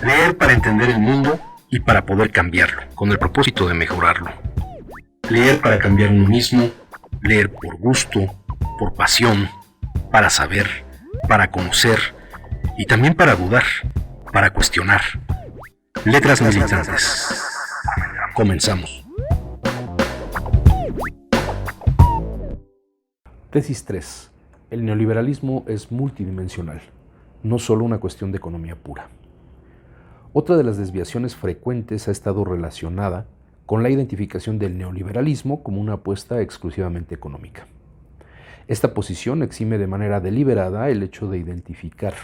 Leer para entender el mundo y para poder cambiarlo, con el propósito de mejorarlo. Leer para cambiar uno mismo, leer por gusto, por pasión, para saber, para conocer y también para dudar, para cuestionar. Letras militantes. Comenzamos. Tesis 3. El neoliberalismo es multidimensional, no solo una cuestión de economía pura. Otra de las desviaciones frecuentes ha estado relacionada con la identificación del neoliberalismo como una apuesta exclusivamente económica. Esta posición exime de manera deliberada el hecho de identificar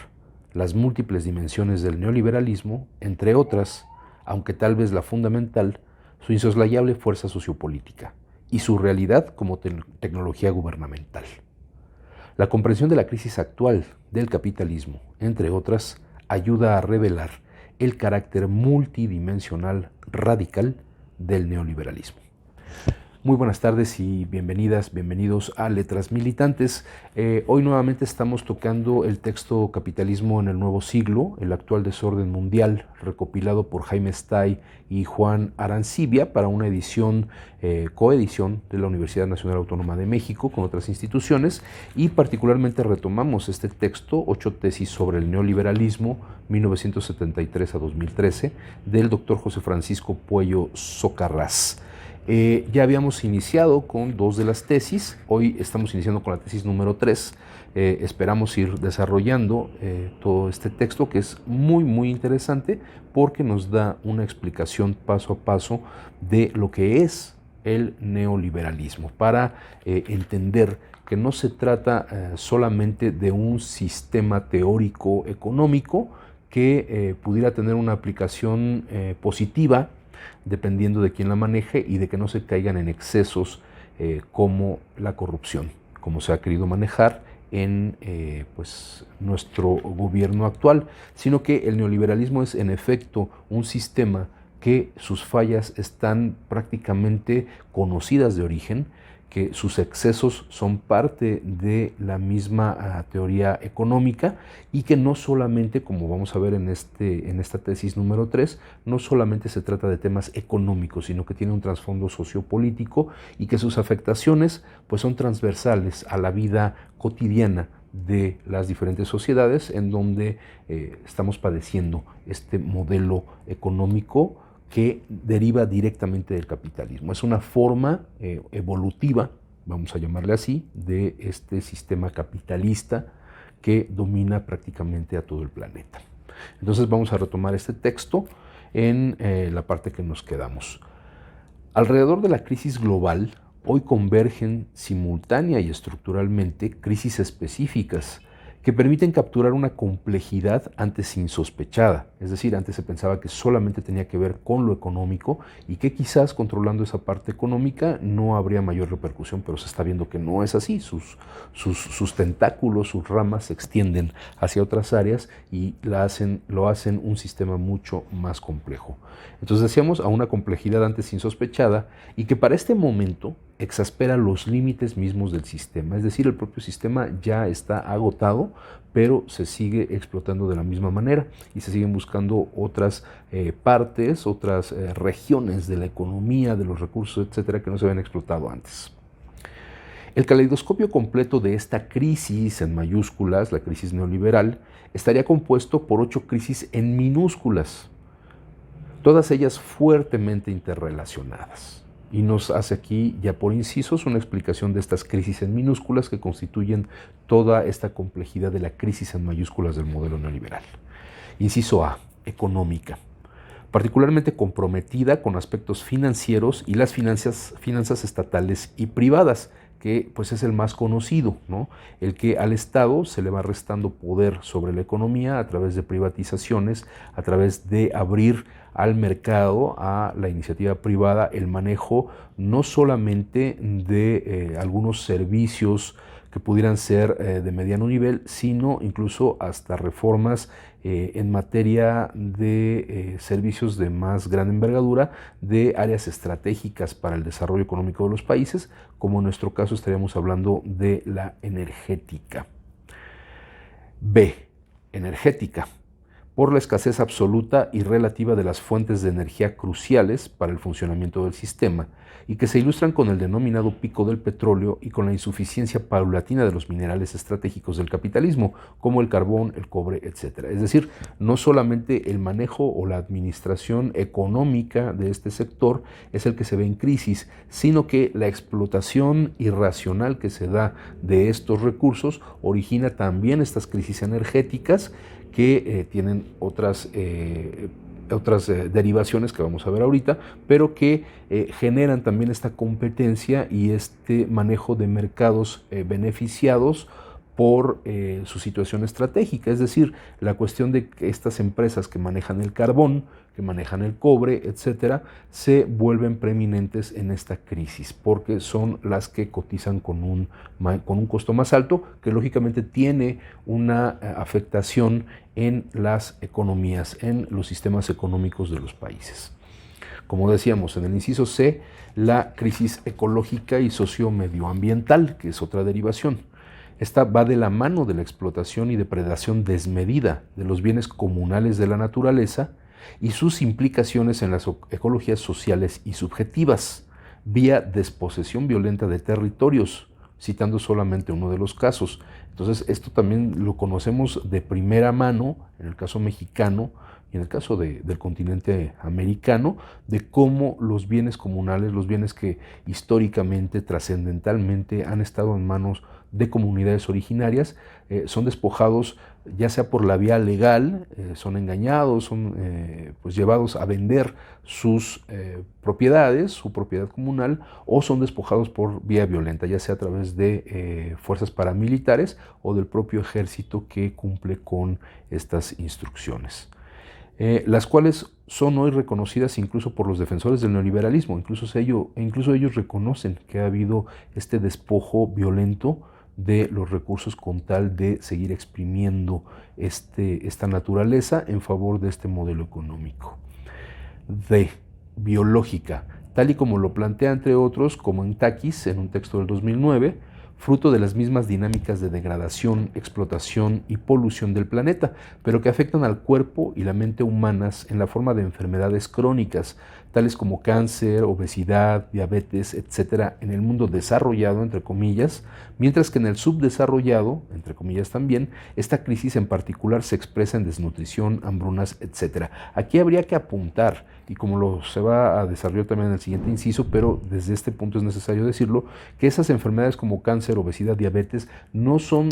las múltiples dimensiones del neoliberalismo, entre otras, aunque tal vez la fundamental, su insoslayable fuerza sociopolítica y su realidad como tecnología gubernamental. La comprensión de la crisis actual del capitalismo, entre otras, ayuda a revelar el carácter multidimensional radical del neoliberalismo. Muy buenas tardes y bienvenidas, bienvenidos a Letras Militantes. Hoy nuevamente estamos tocando el texto Capitalismo en el Nuevo Siglo, el actual desorden mundial, recopilado por Jaime Stay y Juan Arancibia para una edición, coedición de la Universidad Nacional Autónoma de México con otras instituciones, y particularmente retomamos este texto, 8 tesis sobre el neoliberalismo, 1973 a 2013, del doctor José Francisco Puello Socarrás. Ya habíamos iniciado con 2 de las tesis, hoy estamos iniciando con la tesis número 3, esperamos ir desarrollando todo este texto que es muy interesante porque nos da una explicación paso a paso de lo que es el neoliberalismo, para entender que no se trata solamente de un sistema teórico económico que pudiera tener una aplicación positiva dependiendo de quién la maneje y de que no se caigan en excesos como la corrupción, como se ha querido manejar en nuestro gobierno actual, sino que el neoliberalismo es en efecto un sistema que sus fallas están prácticamente conocidas de origen, que sus excesos son parte de la misma teoría económica y que no solamente, como vamos a ver en esta tesis número 3, no solamente se trata de temas económicos, sino que tiene un trasfondo sociopolítico y que sus afectaciones pues, son transversales a la vida cotidiana de las diferentes sociedades en donde estamos padeciendo este modelo económico que deriva directamente del capitalismo. Es una forma evolutiva, vamos a llamarle así, de este sistema capitalista que domina prácticamente a todo el planeta. Entonces vamos a retomar este texto en la parte que nos quedamos. Alrededor de la crisis global, hoy convergen simultánea y estructuralmente crisis específicas que permiten capturar una complejidad antes insospechada. Es decir, antes se pensaba que solamente tenía que ver con lo económico y que quizás controlando esa parte económica no habría mayor repercusión, pero se está viendo que no es así. Sus tentáculos, sus ramas se extienden hacia otras áreas y lo hacen un sistema mucho más complejo. Entonces decíamos, a una complejidad antes insospechada y que para este momento exaspera los límites mismos del sistema. Es decir, el propio sistema ya está agotado, pero se sigue explotando de la misma manera y se siguen buscando otras partes, otras regiones de la economía, de los recursos, etcétera, que no se habían explotado antes. El caleidoscopio completo de esta crisis en mayúsculas, la crisis neoliberal, estaría compuesto por 8 crisis en minúsculas, todas ellas fuertemente interrelacionadas. Y nos hace aquí, ya por incisos, una explicación de estas crisis en minúsculas que constituyen toda esta complejidad de la crisis en mayúsculas del modelo neoliberal. Inciso A, económica, particularmente comprometida con aspectos financieros y las finanzas estatales y privadas, que pues es el más conocido, ¿no? El que al Estado se le va restando poder sobre la economía a través de privatizaciones, a través de abrir al mercado, a la iniciativa privada, el manejo no solamente de algunos servicios que pudieran ser de mediano nivel, sino incluso hasta reformas en materia de servicios de más gran envergadura, de áreas estratégicas para el desarrollo económico de los países, como en nuestro caso estaríamos hablando de la energética. B, energética, por la escasez absoluta y relativa de las fuentes de energía cruciales para el funcionamiento del sistema, y que se ilustran con el denominado pico del petróleo y con la insuficiencia paulatina de los minerales estratégicos del capitalismo, como el carbón, el cobre, etc. Es decir, no solamente el manejo o la administración económica de este sector es el que se ve en crisis, sino que la explotación irracional que se da de estos recursos origina también estas crisis energéticas que tienen otras derivaciones que vamos a ver ahorita, pero que generan también esta competencia y este manejo de mercados beneficiados por su situación estratégica, es decir, la cuestión de que estas empresas que manejan el carbón, que manejan el cobre, etcétera, se vuelven preeminentes en esta crisis, porque son las que cotizan con un costo más alto, que lógicamente tiene una afectación en las economías, en los sistemas económicos de los países. Como decíamos, en el inciso C, la crisis ecológica y sociomedioambiental, que es otra derivación. Esta va de la mano de la explotación y depredación desmedida de los bienes comunales de la naturaleza y sus implicaciones en las ecologías sociales y subjetivas, vía desposesión violenta de territorios, citando solamente uno de los casos. Entonces, esto también lo conocemos de primera mano, en el caso mexicano y en el caso del continente americano, de cómo los bienes comunales, los bienes que históricamente, trascendentalmente han estado en manos de comunidades originarias, son despojados ya sea por la vía legal, son engañados, son pues llevados a vender sus propiedades, su propiedad comunal, o son despojados por vía violenta, ya sea a través de fuerzas paramilitares o del propio ejército que cumple con estas instrucciones. Las cuales son hoy reconocidas incluso por los defensores del neoliberalismo, incluso ellos reconocen que ha habido este despojo violento de los recursos con tal de seguir exprimiendo esta naturaleza en favor de este modelo económico. D. Biológica, tal y como lo plantea entre otros, como en Takis, en un texto del 2009, fruto de las mismas dinámicas de degradación, explotación y polución del planeta, pero que afectan al cuerpo y la mente humanas en la forma de enfermedades crónicas, tales como cáncer, obesidad, diabetes, etc., en el mundo desarrollado, entre comillas, mientras que en el subdesarrollado, entre comillas también, esta crisis en particular se expresa en desnutrición, hambrunas, etc. Aquí habría que apuntar, y como se va a desarrollar también en el siguiente inciso, pero desde este punto es necesario decirlo, que esas enfermedades como cáncer, obesidad, diabetes, no son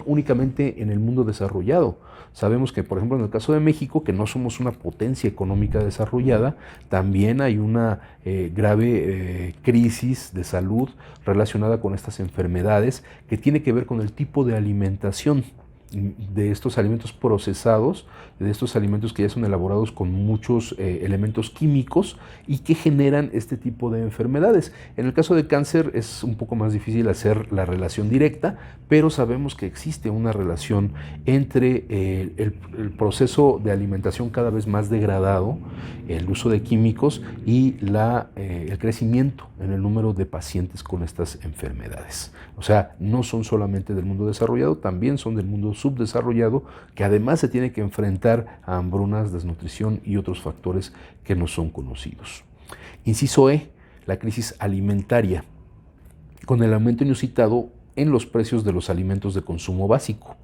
únicamente en el mundo desarrollado. Sabemos que, por ejemplo, en el caso de México, que no somos una potencia económica desarrollada, también hay una grave crisis de salud relacionada con estas enfermedades que tiene que ver con el tipo de alimentación de estos alimentos procesados, de estos alimentos que ya son elaborados con muchos elementos químicos y que generan este tipo de enfermedades. En el caso de cáncer es un poco más difícil hacer la relación directa, pero sabemos que existe una relación entre el proceso de alimentación cada vez más degradado, el uso de químicos y el crecimiento en el número de pacientes con estas enfermedades. O sea, no son solamente del mundo desarrollado, también son del mundo subdesarrollado, que además se tiene que enfrentar a hambrunas, desnutrición y otros factores que no son conocidos. Inciso E, la crisis alimentaria, con el aumento inusitado en los precios de los alimentos de consumo básico.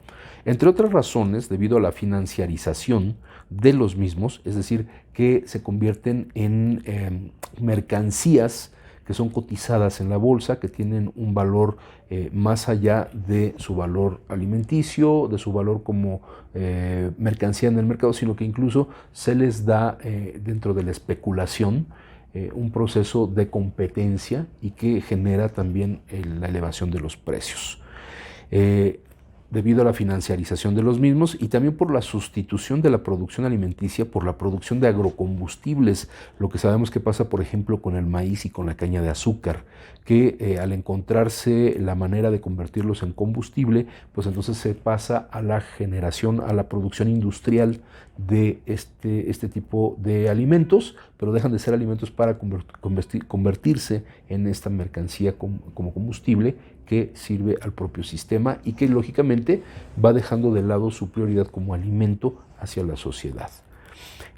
Entre otras razones, debido a la financiarización de los mismos, es decir, que se convierten en mercancías que son cotizadas en la bolsa, que tienen un valor más allá de su valor alimenticio, de su valor como mercancía en el mercado, sino que incluso se les da dentro de la especulación un proceso de competencia y que genera también la elevación de los precios. Debido a la financiarización de los mismos y también por la sustitución de la producción alimenticia por la producción de agrocombustibles, lo que sabemos que pasa, por ejemplo, con el maíz y con la caña de azúcar, que al encontrarse la manera de convertirlos en combustible, pues entonces se pasa a la generación, a la producción industrial de este tipo de alimentos, pero dejan de ser alimentos para convertirse en esta mercancía como combustible que sirve al propio sistema y que lógicamente va dejando de lado su prioridad como alimento hacia la sociedad.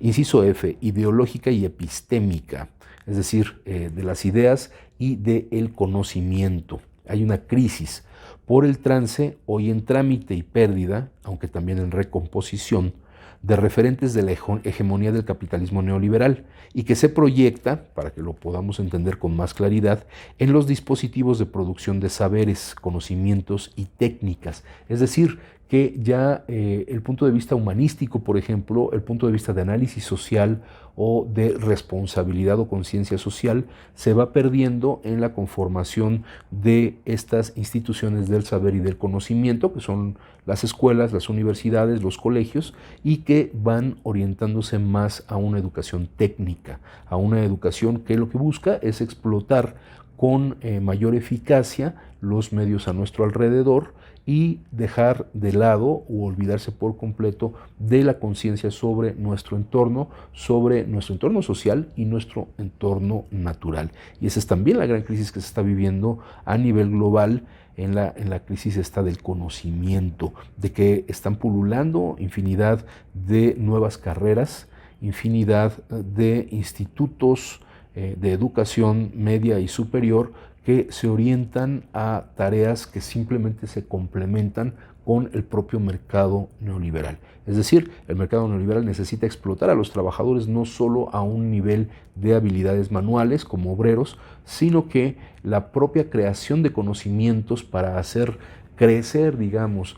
Inciso F, ideológica y epistémica, es decir, de las ideas y del conocimiento. Hay una crisis por el trance, hoy en trámite y pérdida, aunque también en recomposición, de referentes de la hegemonía del capitalismo neoliberal y que se proyecta, para que lo podamos entender con más claridad, en los dispositivos de producción de saberes, conocimientos y técnicas. Es decir, que ya el punto de vista humanístico, por ejemplo, el punto de vista de análisis social o de responsabilidad o conciencia social, se va perdiendo en la conformación de estas instituciones del saber y del conocimiento, que son las escuelas, las universidades, los colegios, y que van orientándose más a una educación técnica, a una educación que lo que busca es explotar con mayor eficacia los medios a nuestro alrededor y dejar de lado o olvidarse por completo de la conciencia sobre nuestro entorno social y nuestro entorno natural. Y esa es también la gran crisis que se está viviendo a nivel global, en la crisis esta del conocimiento, de que están pululando infinidad de nuevas carreras, infinidad de institutos de educación media y superior que se orientan a tareas que simplemente se complementan con el propio mercado neoliberal. Es decir, el mercado neoliberal necesita explotar a los trabajadores no solo a un nivel de habilidades manuales como obreros, sino que la propia creación de conocimientos para hacer crecer, digamos,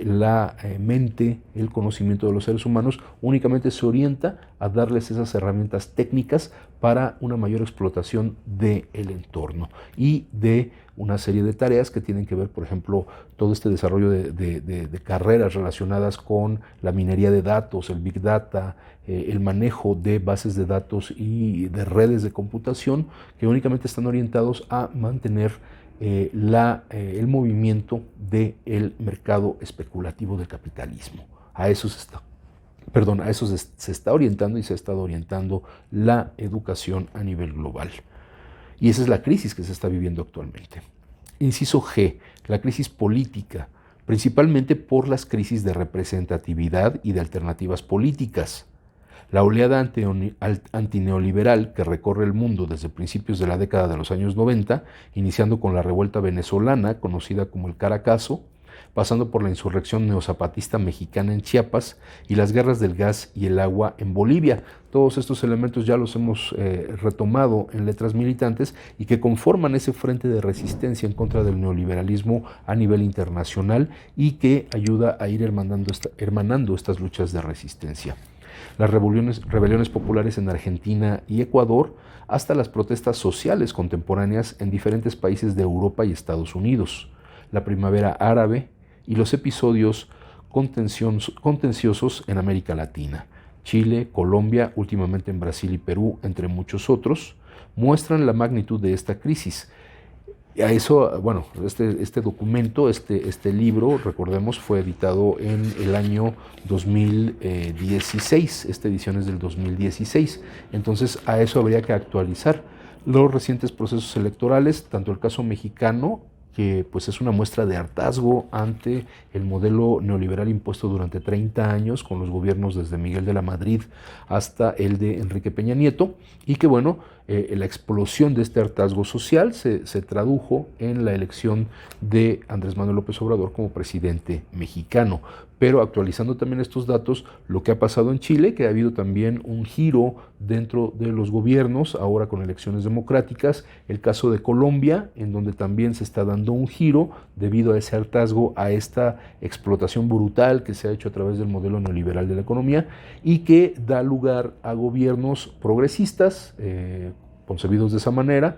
la mente, el conocimiento de los seres humanos, únicamente se orienta a darles esas herramientas técnicas para una mayor explotación del entorno y de una serie de tareas que tienen que ver, por ejemplo, todo este desarrollo de carreras relacionadas con la minería de datos, el Big Data, el manejo de bases de datos y de redes de computación que únicamente están orientados a mantener el movimiento del mercado especulativo del capitalismo. A eso se está orientando y se ha estado orientando la educación a nivel global. Y esa es la crisis que se está viviendo actualmente. Inciso G, la crisis política, principalmente por las crisis de representatividad y de alternativas políticas. La oleada antineoliberal que recorre el mundo desde principios de la década de los años 90, iniciando con la revuelta venezolana, conocida como el Caracazo, pasando por la insurrección neozapatista mexicana en Chiapas y las guerras del gas y el agua en Bolivia. Todos estos elementos ya los hemos retomado en letras militantes y que conforman ese frente de resistencia en contra del neoliberalismo a nivel internacional y que ayuda a ir hermanando estas luchas de resistencia. Las rebeliones populares en Argentina y Ecuador, hasta las protestas sociales contemporáneas en diferentes países de Europa y Estados Unidos, la primavera árabe y los episodios contenciosos en América Latina, Chile, Colombia, últimamente en Brasil y Perú, entre muchos otros, muestran la magnitud de esta crisis. Y a eso, bueno, este documento, este libro, recordemos, fue editado en el año 2016, esta edición es del 2016, entonces a eso habría que actualizar los recientes procesos electorales, tanto el caso mexicano, que pues es una muestra de hartazgo ante el modelo neoliberal impuesto durante 30 años con los gobiernos desde Miguel de la Madrid hasta el de Enrique Peña Nieto, y que bueno, la explosión de este hartazgo social se tradujo en la elección de Andrés Manuel López Obrador como presidente mexicano. Pero actualizando también estos datos, lo que ha pasado en Chile, que ha habido también un giro dentro de los gobiernos, ahora con elecciones democráticas, el caso de Colombia, en donde también se está dando un giro debido a ese hartazgo, a esta explotación brutal que se ha hecho a través del modelo neoliberal de la economía y que da lugar a gobiernos progresistas, concebidos de esa manera,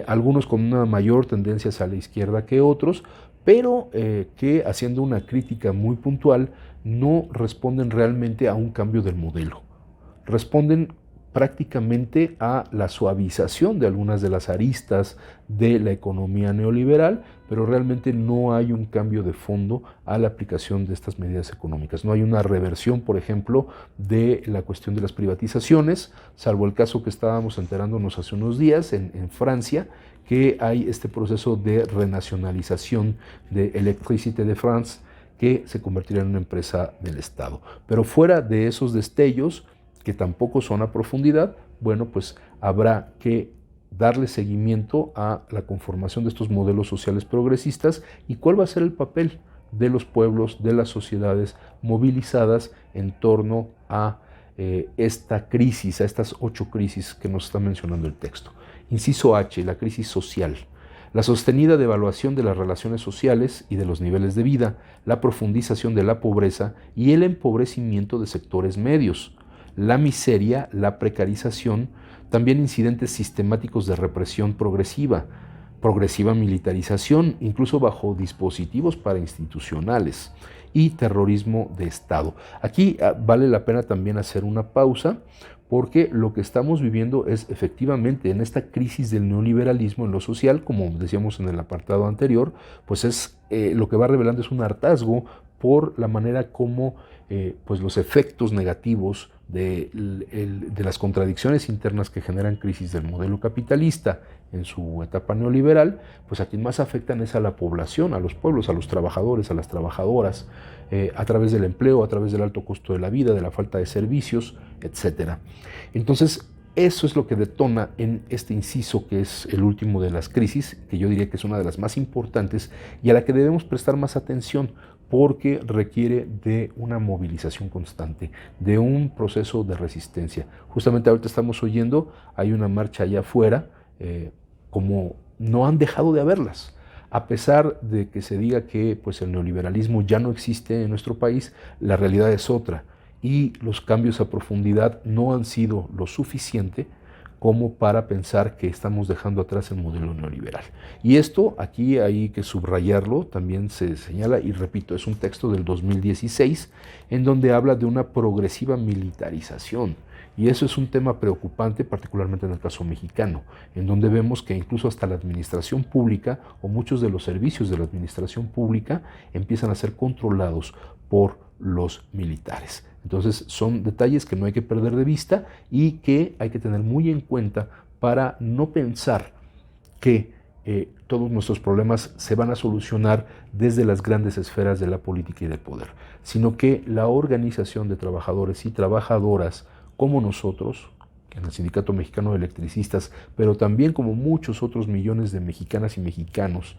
algunos con una mayor tendencia hacia la izquierda que otros, pero que haciendo una crítica muy puntual no responden realmente a un cambio del modelo. Responden prácticamente a la suavización de algunas de las aristas de la economía neoliberal, pero realmente no hay un cambio de fondo a la aplicación de estas medidas económicas. No hay una reversión, por ejemplo, de la cuestión de las privatizaciones, salvo el caso que estábamos enterándonos hace unos días en Francia, que hay este proceso de renacionalización de Électricité de France, que se convertirá en una empresa del Estado. Pero fuera de esos destellos, que tampoco son a profundidad, bueno, pues habrá que darle seguimiento a la conformación de estos modelos sociales progresistas y cuál va a ser el papel de los pueblos, de las sociedades movilizadas en torno a esta crisis, a estas 8 crisis que nos está mencionando el texto. Inciso H, la crisis social. La sostenida devaluación de las relaciones sociales y de los niveles de vida, la profundización de la pobreza y el empobrecimiento de sectores medios, la miseria, la precarización, también incidentes sistemáticos de represión progresiva militarización, incluso bajo dispositivos parainstitucionales, y terrorismo de Estado. Aquí vale la pena también hacer una pausa, porque lo que estamos viviendo es efectivamente en esta crisis del neoliberalismo en lo social, como decíamos en el apartado anterior, pues es lo que va revelando es un hartazgo por la manera como pues los efectos negativos de las contradicciones internas que generan crisis del modelo capitalista en su etapa neoliberal, pues a quien más afectan es a la población, a los pueblos, a los trabajadores, a las trabajadoras, a través del empleo, a través del alto costo de la vida, de la falta de servicios, etc. Entonces, eso es lo que detona en este inciso, que es el último de las crisis, que yo diría que es una de las más importantes y a la que debemos prestar más atención, porque requiere de una movilización constante, de un proceso de resistencia. Justamente ahorita estamos oyendo, hay una marcha allá afuera, como no han dejado de haberlas. A pesar de que se diga que pues, el neoliberalismo ya no existe en nuestro país, la realidad es otra y los cambios a profundidad no han sido lo suficiente como para pensar que estamos dejando atrás el modelo neoliberal. Y esto aquí hay que subrayarlo, también se señala, y repito, es un texto del 2016, en donde habla de una progresiva militarización. Y eso es un tema preocupante, particularmente en el caso mexicano, en donde vemos que incluso hasta la administración pública o muchos de los servicios de la administración pública empiezan a ser controlados por los militares. Entonces son detalles que no hay que perder de vista y que hay que tener muy en cuenta para no pensar que todos nuestros problemas se van a solucionar desde las grandes esferas de la política y del poder, sino que la organización de trabajadores y trabajadoras como nosotros, en el Sindicato Mexicano de Electricistas, pero también como muchos otros millones de mexicanas y mexicanos,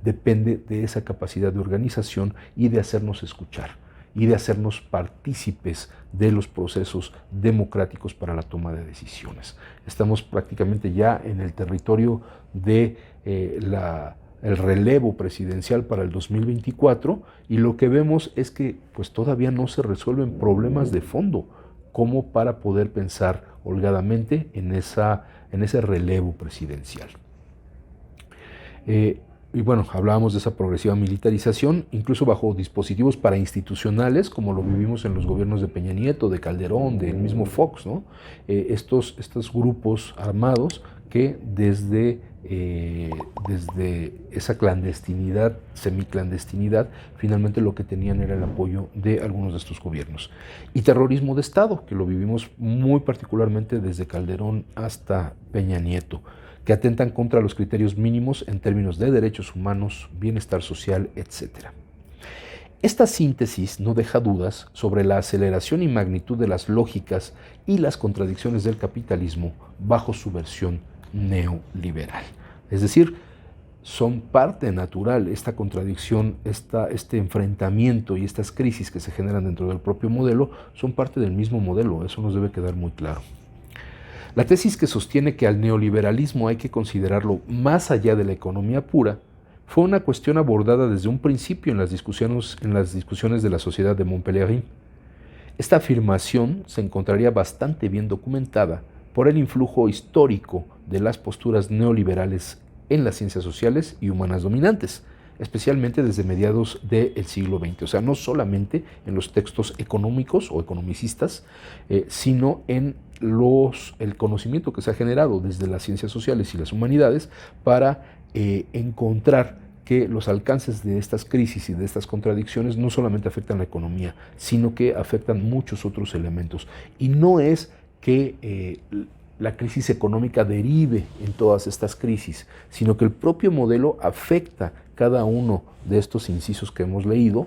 depende de esa capacidad de organización y de hacernos escuchar y de hacernos partícipes de los procesos democráticos para la toma de decisiones. Estamos prácticamente ya en el territorio de el relevo presidencial para el 2024 y lo que vemos es que pues, todavía no se resuelven problemas de fondo como para poder pensar holgadamente en ese relevo presidencial. Y bueno, hablábamos de esa progresiva militarización, incluso bajo dispositivos parainstitucionales, como lo vivimos en los gobiernos de Peña Nieto, de Calderón, del mismo Fox, ¿no? Estos grupos armados que desde esa clandestinidad, semiclandestinidad, finalmente lo que tenían era el apoyo de algunos de estos gobiernos. Y terrorismo de Estado, que lo vivimos muy particularmente desde Calderón hasta Peña Nieto, que atentan contra los criterios mínimos en términos de derechos humanos, bienestar social, etc. Esta síntesis no deja dudas sobre la aceleración y magnitud de las lógicas y las contradicciones del capitalismo bajo su versión neoliberal. Es decir, son parte natural esta contradicción, este enfrentamiento y estas crisis que se generan dentro del propio modelo, son parte del mismo modelo, eso nos debe quedar muy claro. La tesis que sostiene que al neoliberalismo hay que considerarlo más allá de la economía pura fue una cuestión abordada desde un principio en las discusiones de la Sociedad de Montpellier. Esta afirmación se encontraría bastante bien documentada por el influjo histórico de las posturas neoliberales en las ciencias sociales y humanas dominantes, especialmente desde mediados del siglo XX. O sea, no solamente en los textos económicos o economicistas, sino en el conocimiento que se ha generado desde las ciencias sociales y las humanidades para encontrar que los alcances de estas crisis y de estas contradicciones no solamente afectan la economía, sino que afectan muchos otros elementos. Y no es que la crisis económica derive en todas estas crisis, sino que el propio modelo afecta cada uno de estos incisos que hemos leído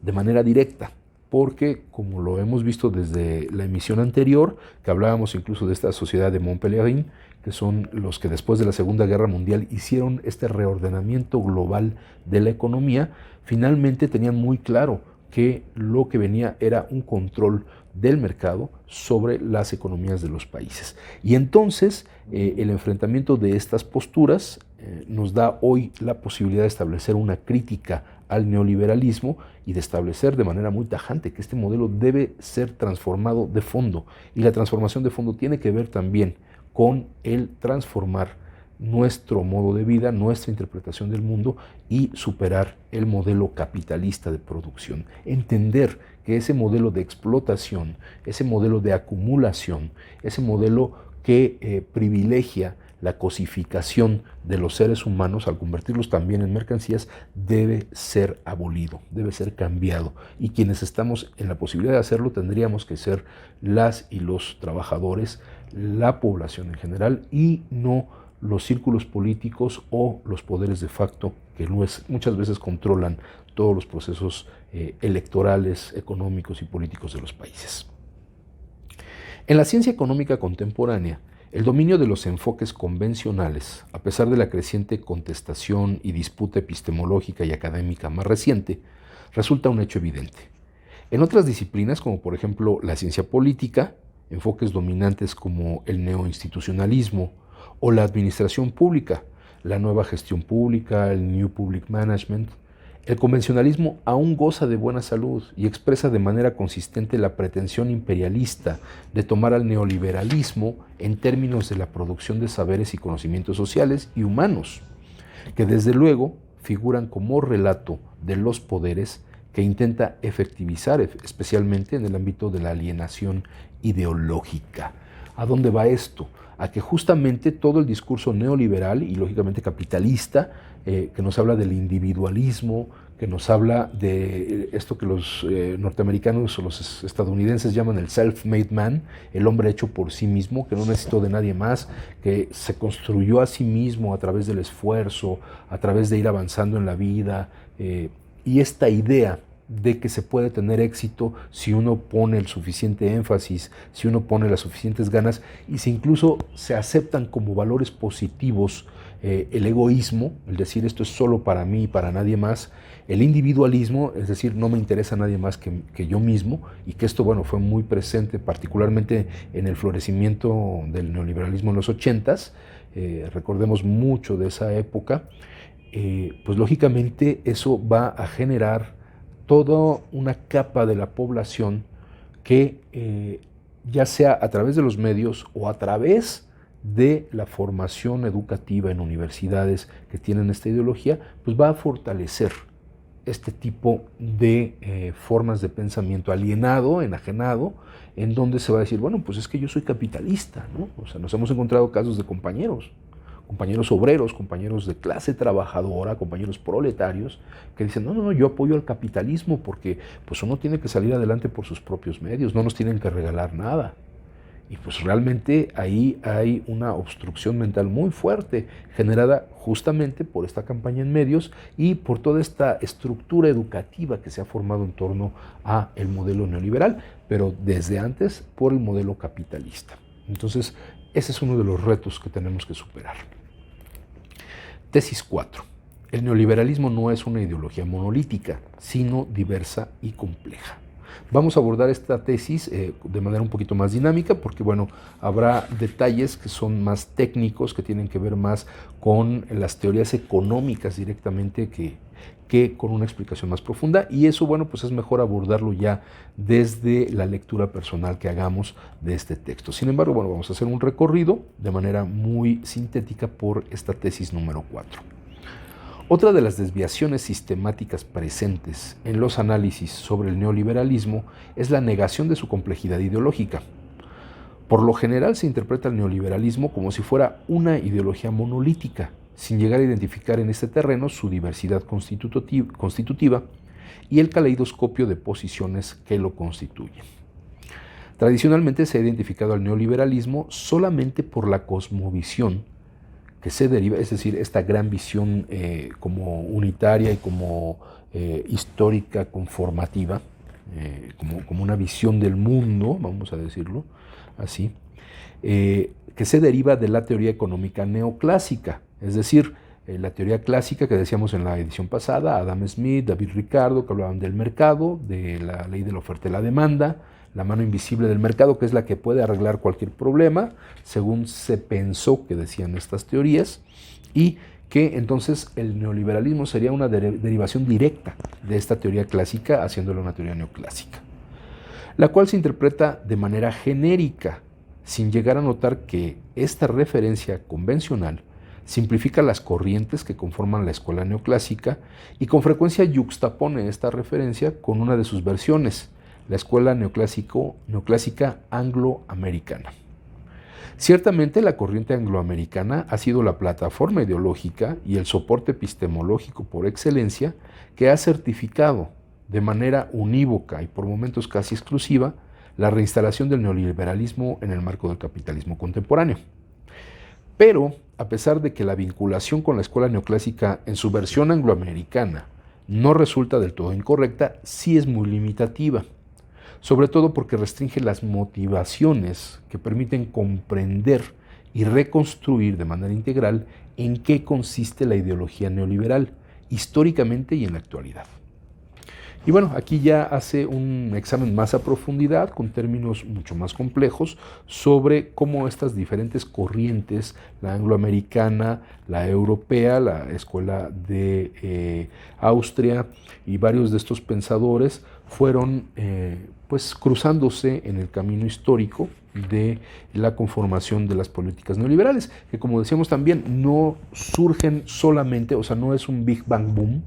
de manera directa, porque como lo hemos visto desde la emisión anterior, que hablábamos incluso de esta sociedad de Montpellier, que son los que después de la Segunda Guerra Mundial hicieron este reordenamiento global de la economía, finalmente tenían muy claro que lo que venía era un control del mercado sobre las economías de los países. Y entonces el enfrentamiento de estas posturas nos da hoy la posibilidad de establecer una crítica al neoliberalismo y de establecer de manera muy tajante que este modelo debe ser transformado de fondo. Y la transformación de fondo tiene que ver también con el transformar nuestro modo de vida, nuestra interpretación del mundo y superar el modelo capitalista de producción. Entender que ese modelo de explotación, ese modelo de acumulación, ese modelo que privilegia la cosificación de los seres humanos al convertirlos también en mercancías, debe ser abolido, debe ser cambiado. Y quienes estamos en la posibilidad de hacerlo tendríamos que ser las y los trabajadores, la población en general, y no los círculos políticos o los poderes de facto que muchas veces controlan todos los procesos electorales, económicos y políticos de los países. En la ciencia económica contemporánea, el dominio de los enfoques convencionales, a pesar de la creciente contestación y disputa epistemológica y académica más reciente, resulta un hecho evidente. En otras disciplinas, como por ejemplo la ciencia política, enfoques dominantes como el neoinstitucionalismo o la administración pública, la nueva gestión pública, el New Public Management, el convencionalismo aún goza de buena salud y expresa de manera consistente la pretensión imperialista de tomar al neoliberalismo en términos de la producción de saberes y conocimientos sociales y humanos, que desde luego figuran como relato de los poderes que intenta efectivizar, especialmente en el ámbito de la alienación ideológica. ¿A dónde va esto? A que justamente todo el discurso neoliberal y lógicamente capitalista, que nos habla del individualismo, que nos habla de esto que los norteamericanos o los estadounidenses llaman el self-made man, el hombre hecho por sí mismo, que no necesitó de nadie más, que se construyó a sí mismo a través del esfuerzo, a través de ir avanzando en la vida, y esta idea de que se puede tener éxito si uno pone el suficiente énfasis, si uno pone las suficientes ganas y si incluso se aceptan como valores positivos el egoísmo, el decir esto es solo para mí y para nadie más, el individualismo, es decir, no me interesa nadie más que yo mismo, y que esto bueno, fue muy presente particularmente en el florecimiento del neoliberalismo en los 80s, recordemos mucho de esa época, pues lógicamente eso va a generar toda una capa de la población que ya sea a través de los medios o a través de la formación educativa en universidades que tienen esta ideología, pues va a fortalecer este tipo de formas de pensamiento alienado, enajenado, en donde se va a decir, bueno, pues es que yo soy capitalista, ¿no? O sea, nos hemos encontrado casos de compañeros obreros, compañeros de clase trabajadora, compañeros proletarios, que dicen, no, yo apoyo al capitalismo porque pues uno tiene que salir adelante por sus propios medios, no nos tienen que regalar nada. Y pues realmente ahí hay una obstrucción mental muy fuerte, generada justamente por esta campaña en medios y por toda esta estructura educativa que se ha formado en torno a el modelo neoliberal, pero desde antes por el modelo capitalista. Entonces, ese es uno de los retos que tenemos que superar. Tesis 4. El neoliberalismo no es una ideología monolítica, sino diversa y compleja. Vamos a abordar esta tesis de manera un poquito más dinámica porque, bueno, habrá detalles que son más técnicos, que tienen que ver más con las teorías económicas directamente que con una explicación más profunda, y eso, bueno, pues es mejor abordarlo ya desde la lectura personal que hagamos de este texto. Sin embargo, bueno, vamos a hacer un recorrido de manera muy sintética por esta tesis número 4. Otra de las desviaciones sistemáticas presentes en los análisis sobre el neoliberalismo es la negación de su complejidad ideológica. Por lo general se interpreta el neoliberalismo como si fuera una ideología monolítica, sin llegar a identificar en este terreno su diversidad constitutiva y el caleidoscopio de posiciones que lo constituyen. Tradicionalmente se ha identificado al neoliberalismo solamente por la cosmovisión que se deriva, es decir, esta gran visión como unitaria y como histórica, conformativa, como una visión del mundo, vamos a decirlo así, que se deriva de la teoría económica neoclásica, es decir, la teoría clásica que decíamos en la edición pasada, Adam Smith, David Ricardo, que hablaban del mercado, de la ley de la oferta y la demanda, la mano invisible del mercado, que es la que puede arreglar cualquier problema, según se pensó que decían estas teorías, y que entonces el neoliberalismo sería una derivación directa de esta teoría clásica, haciéndole una teoría neoclásica, la cual se interpreta de manera genérica, sin llegar a notar que esta referencia convencional simplifica las corrientes que conforman la escuela neoclásica y con frecuencia yuxtapone esta referencia con una de sus versiones, la escuela neoclásica angloamericana. Ciertamente la corriente angloamericana ha sido la plataforma ideológica y el soporte epistemológico por excelencia que ha certificado de manera unívoca y por momentos casi exclusiva la reinstalación del neoliberalismo en el marco del capitalismo contemporáneo. Pero, a pesar de que la vinculación con la escuela neoclásica en su versión angloamericana no resulta del todo incorrecta, sí es muy limitativa, sobre todo porque restringe las motivaciones que permiten comprender y reconstruir de manera integral en qué consiste la ideología neoliberal, históricamente y en la actualidad. Y bueno, aquí ya hace un examen más a profundidad, con términos mucho más complejos, sobre cómo estas diferentes corrientes, la angloamericana, la europea, la escuela de Austria y varios de estos pensadores fueron pues cruzándose en el camino histórico de la conformación de las políticas neoliberales, que como decíamos también no surgen solamente, o sea, no es un Big Bang Boom,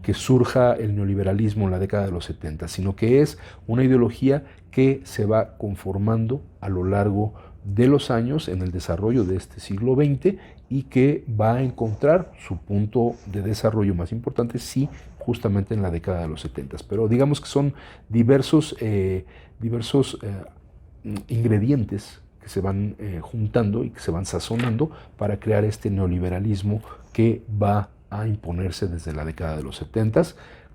que surja el neoliberalismo en la década de los 70, sino que es una ideología que se va conformando a lo largo de los años en el desarrollo de este siglo XX y que va a encontrar su punto de desarrollo más importante, sí, justamente en la década de los 70. Pero digamos que son diversos ingredientes que se van juntando y que se van sazonando para crear este neoliberalismo que va a imponerse desde la década de los 70,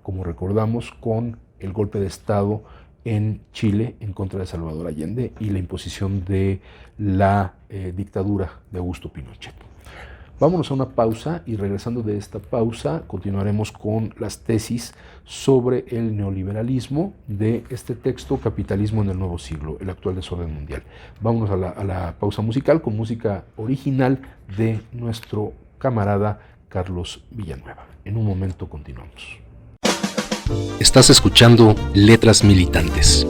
como recordamos, con el golpe de Estado en Chile en contra de Salvador Allende y la imposición de la dictadura de Augusto Pinochet. Vámonos a una pausa y regresando de esta pausa continuaremos con las tesis sobre el neoliberalismo de este texto Capitalismo en el Nuevo Siglo, el actual desorden mundial. Vámonos a la pausa musical con música original de nuestro camarada Carlos Villanueva. En un momento continuamos. Estás escuchando Letras Militantes.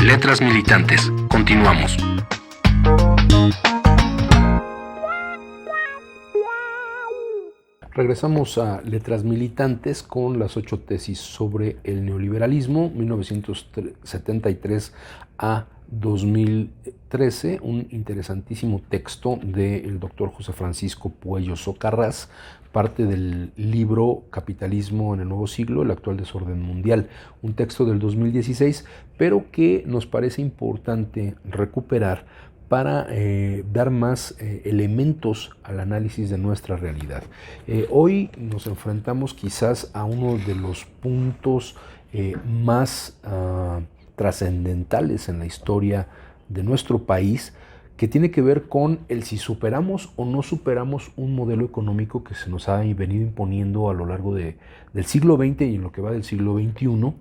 Letras Militantes. Continuamos. Regresamos a Letras Militantes con las 8 tesis sobre el neoliberalismo, 1973 a 2013, un interesantísimo texto del doctor José Francisco Puello Socarrás, parte del libro Capitalismo en el Nuevo Siglo, el actual desorden mundial, un texto del 2016, pero que nos parece importante recuperar para dar más elementos al análisis de nuestra realidad. Hoy nos enfrentamos quizás a uno de los puntos más trascendentales en la historia de nuestro país, que tiene que ver con el si superamos o no superamos un modelo económico que se nos ha venido imponiendo a lo largo del siglo XX y en lo que va del siglo XXI,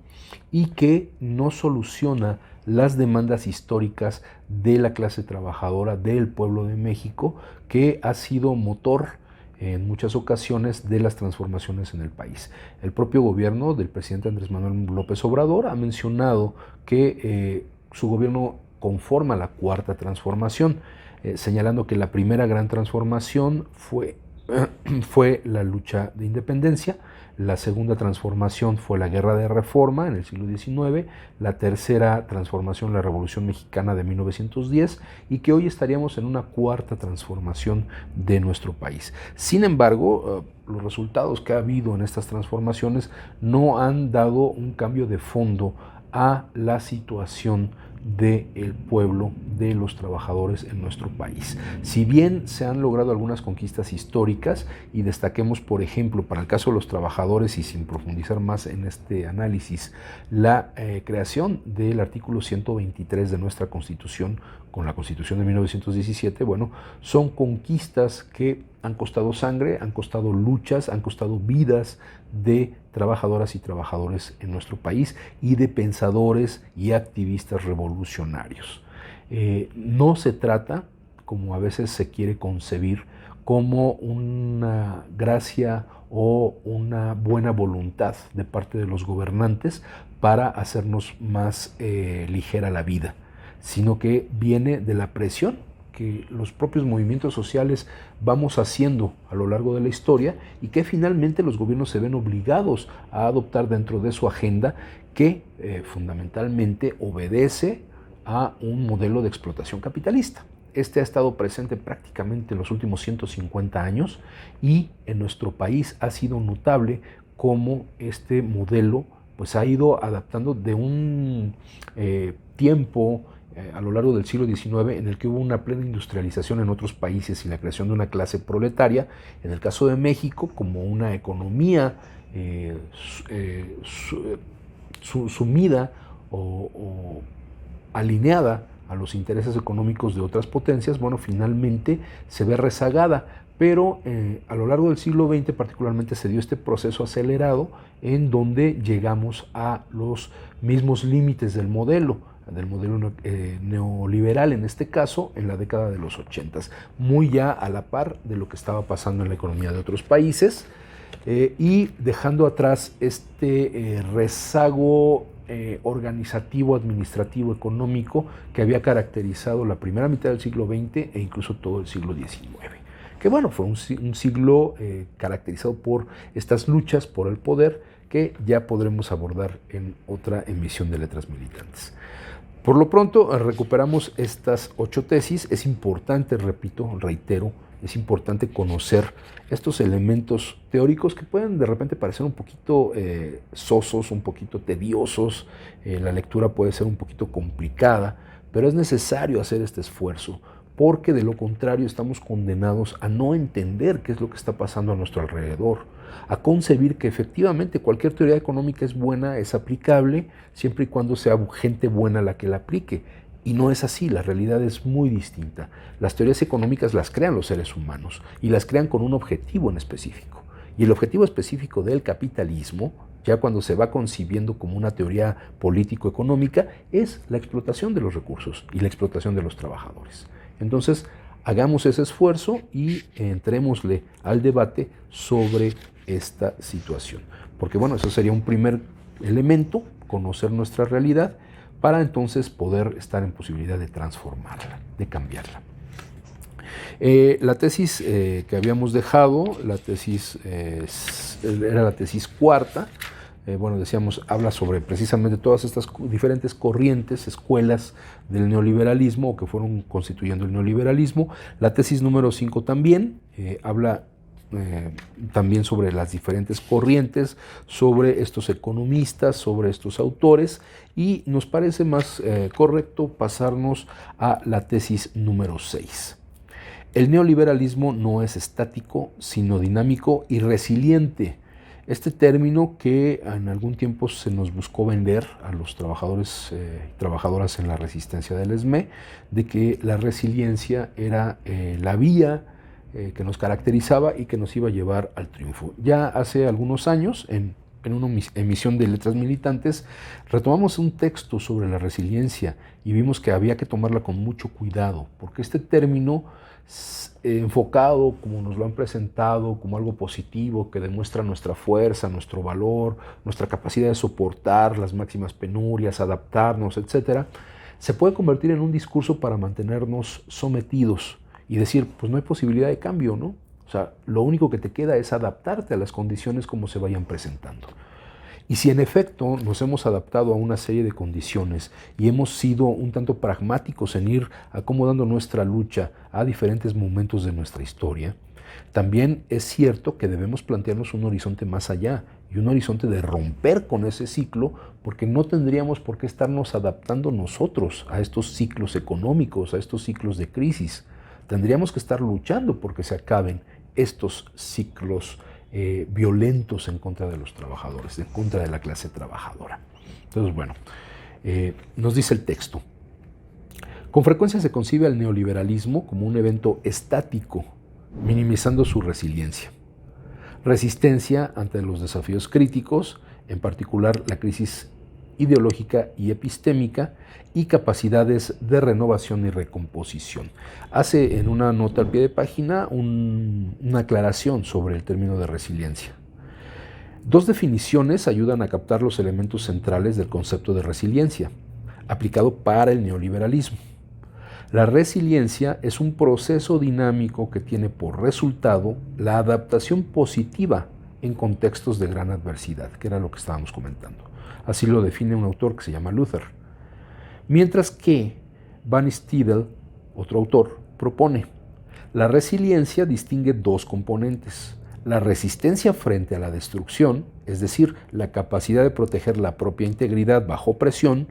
y que no soluciona las demandas históricas de la clase trabajadora del pueblo de México, que ha sido motor en muchas ocasiones de las transformaciones en el país. El propio gobierno del presidente Andrés Manuel López Obrador ha mencionado que su gobierno conforma la cuarta transformación, señalando que la primera gran transformación fue la lucha de independencia, la segunda transformación fue la guerra de reforma en el siglo XIX, la tercera transformación la Revolución Mexicana de 1910, y que hoy estaríamos en una cuarta transformación de nuestro país. Sin embargo, los resultados que ha habido en estas transformaciones no han dado un cambio de fondo a la situación del pueblo, de los trabajadores en nuestro país. Si bien se han logrado algunas conquistas históricas, y destaquemos, por ejemplo, para el caso de los trabajadores, y sin profundizar más en este análisis, la creación del artículo 123 de nuestra Constitución con la Constitución de 1917, bueno, son conquistas que han costado sangre, han costado luchas, han costado vidas de trabajadoras y trabajadores en nuestro país y de pensadores y activistas revolucionarios. No se trata, como a veces se quiere concebir, como una gracia o una buena voluntad de parte de los gobernantes para hacernos más ligera la vida, sino que viene de la presión que los propios movimientos sociales vamos haciendo a lo largo de la historia, y que finalmente los gobiernos se ven obligados a adoptar dentro de su agenda, que fundamentalmente obedece a un modelo de explotación capitalista. Este ha estado presente prácticamente en los últimos 150 años, y en nuestro país ha sido notable cómo este modelo pues ha ido adaptando de un tiempo a lo largo del siglo XIX, en el que hubo una plena industrialización en otros países y la creación de una clase proletaria, en el caso de México como una economía sumida o alineada a los intereses económicos de otras potencias, bueno, finalmente se ve rezagada. Pero a lo largo del siglo XX particularmente se dio este proceso acelerado en donde llegamos a los mismos límites del modelo neoliberal, en este caso en la década de los 80, muy ya a la par de lo que estaba pasando en la economía de otros países, y dejando atrás este rezago organizativo, administrativo, económico que había caracterizado la primera mitad del siglo XX e incluso todo el siglo XIX. Que bueno, fue un siglo caracterizado por estas luchas por el poder, que ya podremos abordar en otra emisión de Letras Militantes. Por lo pronto, recuperamos estas 8 tesis. Es importante, repito, reitero, es importante conocer estos elementos teóricos que pueden de repente parecer un poquito sosos, un poquito tediosos, la lectura puede ser un poquito complicada, pero es necesario hacer este esfuerzo, porque de lo contrario estamos condenados a no entender qué es lo que está pasando a nuestro alrededor, a concebir que efectivamente cualquier teoría económica es buena, es aplicable, siempre y cuando sea gente buena la que la aplique. Y no es así, la realidad es muy distinta. Las teorías económicas las crean los seres humanos y las crean con un objetivo en específico. Y el objetivo específico del capitalismo, ya cuando se va concibiendo como una teoría político-económica, es la explotación de los recursos y la explotación de los trabajadores. Entonces, hagamos ese esfuerzo y entrémosle al debate sobre esta situación. Porque bueno, eso sería un primer elemento, conocer nuestra realidad, para entonces poder estar en posibilidad de transformarla, de cambiarla. La tesis que habíamos dejado, la tesis era la tesis cuarta. Bueno, decíamos, habla sobre precisamente todas estas diferentes corrientes, escuelas del neoliberalismo o que fueron constituyendo el neoliberalismo. La tesis número 5 también habla también sobre las diferentes corrientes, sobre estos economistas, sobre estos autores, y nos parece más correcto pasarnos a la tesis número 6. El neoliberalismo no es estático, sino dinámico y resiliente. Este término que en algún tiempo se nos buscó vender a los trabajadores y trabajadoras en la resistencia del ESME, de que la resiliencia era la vía que nos caracterizaba y que nos iba a llevar al triunfo. Ya hace algunos años, en una emisión de Letras Militantes, retomamos un texto sobre la resiliencia y vimos que había que tomarla con mucho cuidado, porque este término enfocado, como nos lo han presentado, como algo positivo que demuestra nuestra fuerza, nuestro valor, nuestra capacidad de soportar las máximas penurias, adaptarnos, etc., se puede convertir en un discurso para mantenernos sometidos y decir, pues no hay posibilidad de cambio, ¿no? O sea, lo único que te queda es adaptarte a las condiciones como se vayan presentando. Y si en efecto nos hemos adaptado a una serie de condiciones y hemos sido un tanto pragmáticos en ir acomodando nuestra lucha a diferentes momentos de nuestra historia, también es cierto que debemos plantearnos un horizonte más allá y un horizonte de romper con ese ciclo, porque no tendríamos por qué estarnos adaptando nosotros a estos ciclos económicos, a estos ciclos de crisis. Tendríamos que estar luchando porque se acaben estos ciclos violentos en contra de los trabajadores, en contra de la clase trabajadora. Entonces, bueno, nos dice el texto. Con frecuencia se concibe al neoliberalismo como un evento estático, minimizando su resiliencia. Resistencia ante los desafíos críticos, en particular la crisis ideológica y epistémica, y capacidades de renovación y recomposición. Hace en una nota al pie de página una aclaración sobre el término de resiliencia. Dos definiciones ayudan a captar los elementos centrales del concepto de resiliencia, aplicado para el neoliberalismo. La resiliencia es un proceso dinámico que tiene por resultado la adaptación positiva en contextos de gran adversidad, que era lo que estábamos comentando. Así lo define un autor que se llama Luther. Mientras que Van Stiedel, otro autor, propone: la resiliencia distingue dos componentes: la resistencia frente a la destrucción, es decir, la capacidad de proteger la propia integridad bajo presión,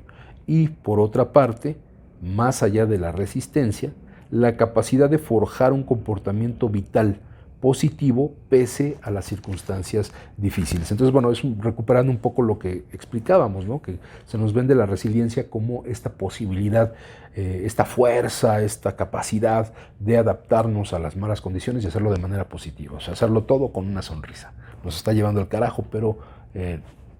y por otra parte, más allá de la resistencia, la capacidad de forjar un comportamiento vital positivo pese a las circunstancias difíciles. Entonces, bueno, es recuperando un poco lo que explicábamos, ¿no? Que se nos vende la resiliencia como esta posibilidad, esta fuerza, esta capacidad de adaptarnos a las malas condiciones y hacerlo de manera positiva, o sea, hacerlo todo con una sonrisa. Nos está llevando al carajo, pero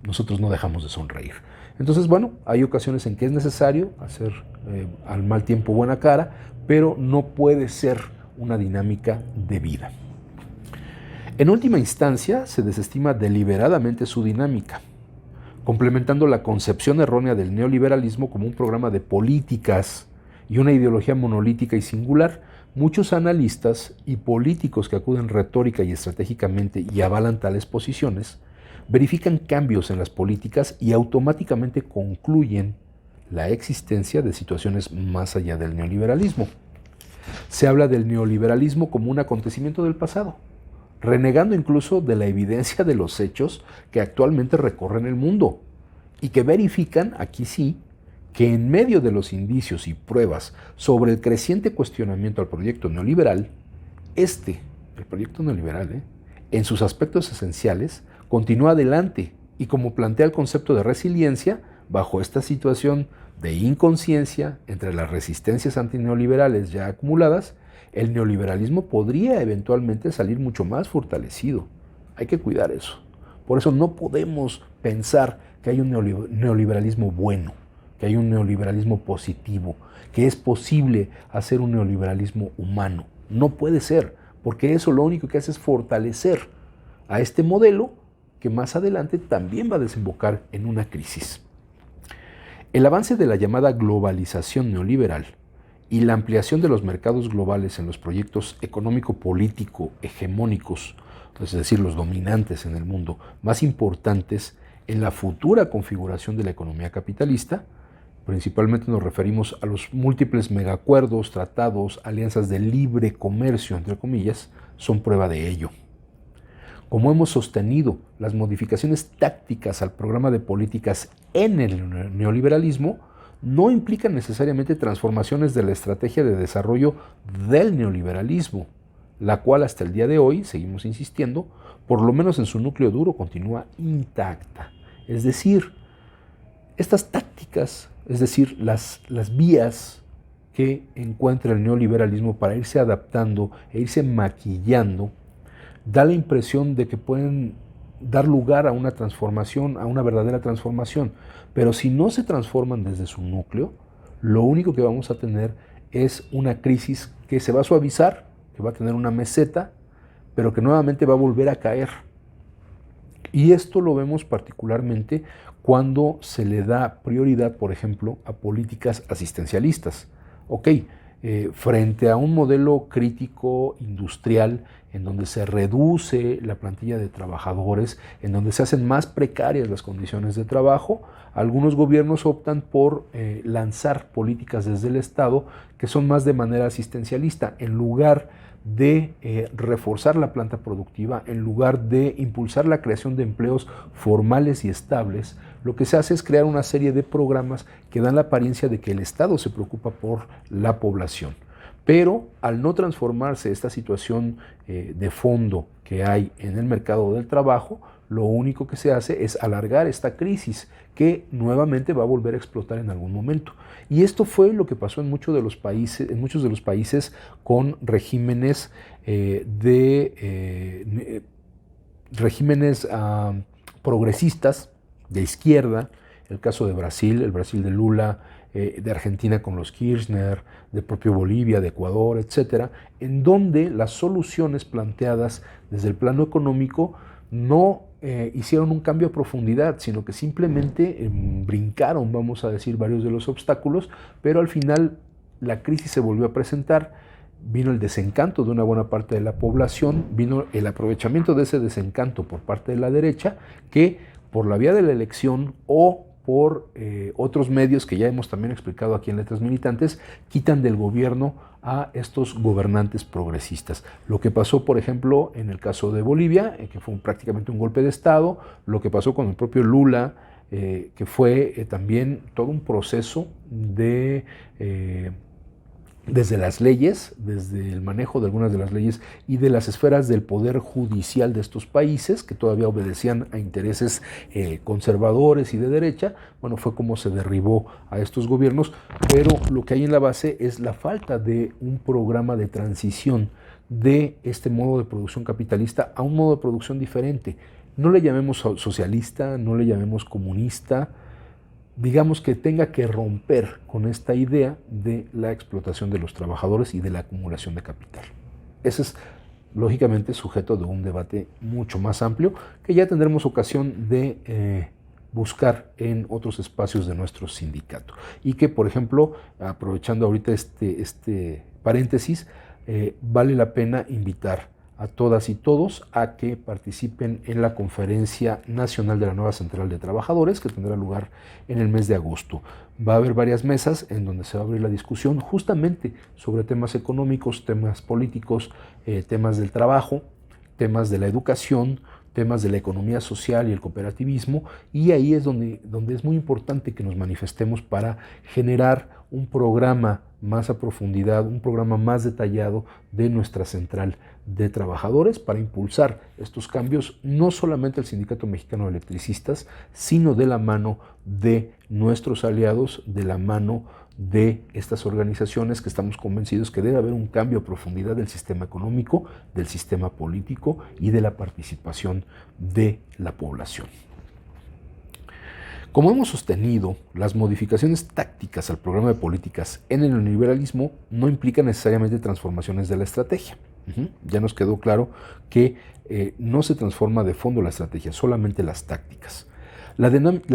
nosotros no dejamos de sonreír. Entonces, bueno, hay ocasiones en que es necesario hacer al mal tiempo buena cara, pero no puede ser una dinámica de vida. En última instancia, se desestima deliberadamente su dinámica, complementando la concepción errónea del neoliberalismo como un programa de políticas y una ideología monolítica y singular. Muchos analistas y políticos que acuden retórica y estratégicamente y avalan tales posiciones, verifican cambios en las políticas y automáticamente concluyen la existencia de situaciones más allá del neoliberalismo. Se habla del neoliberalismo como un acontecimiento del pasado, renegando incluso de la evidencia de los hechos que actualmente recorren el mundo y que verifican, aquí sí, que en medio de los indicios y pruebas sobre el creciente cuestionamiento al proyecto neoliberal, el proyecto neoliberal, en sus aspectos esenciales, continúa adelante y, como plantea el concepto de resiliencia, bajo esta situación de inconsciencia entre las resistencias antineoliberales ya acumuladas, el neoliberalismo podría eventualmente salir mucho más fortalecido. Hay que cuidar eso. Por eso no podemos pensar que hay un neoliberalismo bueno, que hay un neoliberalismo positivo, que es posible hacer un neoliberalismo humano. No puede ser, porque eso lo único que hace es fortalecer a este modelo que más adelante también va a desembocar en una crisis. El avance de la llamada globalización neoliberal y la ampliación de los mercados globales en los proyectos económico-político hegemónicos, es decir, los dominantes en el mundo, más importantes en la futura configuración de la economía capitalista, principalmente nos referimos a los múltiples megacuerdos, tratados, alianzas de libre comercio, entre comillas, son prueba de ello. Como hemos sostenido, las modificaciones tácticas al programa de políticas en el neoliberalismo no implican necesariamente transformaciones de la estrategia de desarrollo del neoliberalismo, la cual hasta el día de hoy, seguimos insistiendo, por lo menos en su núcleo duro continúa intacta. Es decir, estas tácticas, es decir, las vías que encuentra el neoliberalismo para irse adaptando e irse maquillando, da la impresión de que pueden dar lugar a una transformación, a una verdadera transformación. Pero si no se transforman desde su núcleo, lo único que vamos a tener es una crisis que se va a suavizar, que va a tener una meseta, pero que nuevamente va a volver a caer. Y esto lo vemos particularmente cuando se le da prioridad, por ejemplo, a políticas asistencialistas. Frente a un modelo crítico industrial en donde se reduce la plantilla de trabajadores, en donde se hacen más precarias las condiciones de trabajo, algunos gobiernos optan por lanzar políticas desde el Estado que son más de manera asistencialista, en lugar de reforzar la planta productiva, en lugar de impulsar la creación de empleos formales y estables. Lo que se hace es crear una serie de programas que dan la apariencia de que el Estado se preocupa por la población. Pero al no transformarse esta situación de fondo que hay en el mercado del trabajo, lo único que se hace es alargar esta crisis que nuevamente va a volver a explotar en algún momento. Y esto fue lo que pasó en muchos de los países con regímenes progresistas de izquierda, el caso de Brasil, el Brasil de Lula, de Argentina con los Kirchner, de propio Bolivia, de Ecuador, etcétera, en donde las soluciones planteadas desde el plano económico no hicieron un cambio a profundidad, sino que simplemente brincaron, vamos a decir, varios de los obstáculos, pero al final la crisis se volvió a presentar, vino el desencanto de una buena parte de la población, vino el aprovechamiento de ese desencanto por parte de la derecha, que por la vía de la elección o por otros medios que ya hemos también explicado aquí en Letras Militantes, quitan del gobierno a estos gobernantes progresistas. Lo que pasó, por ejemplo, en el caso de Bolivia, que fue prácticamente un golpe de Estado, lo que pasó con el propio Lula, que fue también todo un proceso de desde las leyes, desde el manejo de algunas de las leyes y de las esferas del poder judicial de estos países, que todavía obedecían a intereses conservadores y de derecha. Bueno, fue como se derribó a estos gobiernos, pero lo que hay en la base es la falta de un programa de transición de este modo de producción capitalista a un modo de producción diferente. No le llamemos socialista, no le llamemos comunista, digamos que tenga que romper con esta idea de la explotación de los trabajadores y de la acumulación de capital. Ese es, lógicamente, sujeto de un debate mucho más amplio que ya tendremos ocasión de buscar en otros espacios de nuestro sindicato. Y que, por ejemplo, aprovechando ahorita este paréntesis, vale la pena invitar a todas y todos a que participen en la Conferencia Nacional de la Nueva Central de Trabajadores, que tendrá lugar en el mes de agosto. Va a haber varias mesas en donde se va a abrir la discusión justamente sobre temas económicos, temas políticos, temas del trabajo, temas de la educación, temas de la economía social y el cooperativismo, y ahí es donde es muy importante que nos manifestemos para generar un programa más a profundidad, un programa más detallado de nuestra central de trabajadores para impulsar estos cambios, no solamente el Sindicato Mexicano de Electricistas, sino de la mano de nuestros aliados, de la mano de estas organizaciones que estamos convencidos que debe haber un cambio a profundidad del sistema económico, del sistema político y de la participación de la población. Como hemos sostenido, las modificaciones tácticas al programa de políticas en el neoliberalismo no implican necesariamente transformaciones de la estrategia. Ya nos quedó claro que no se transforma de fondo la estrategia, solamente las tácticas. La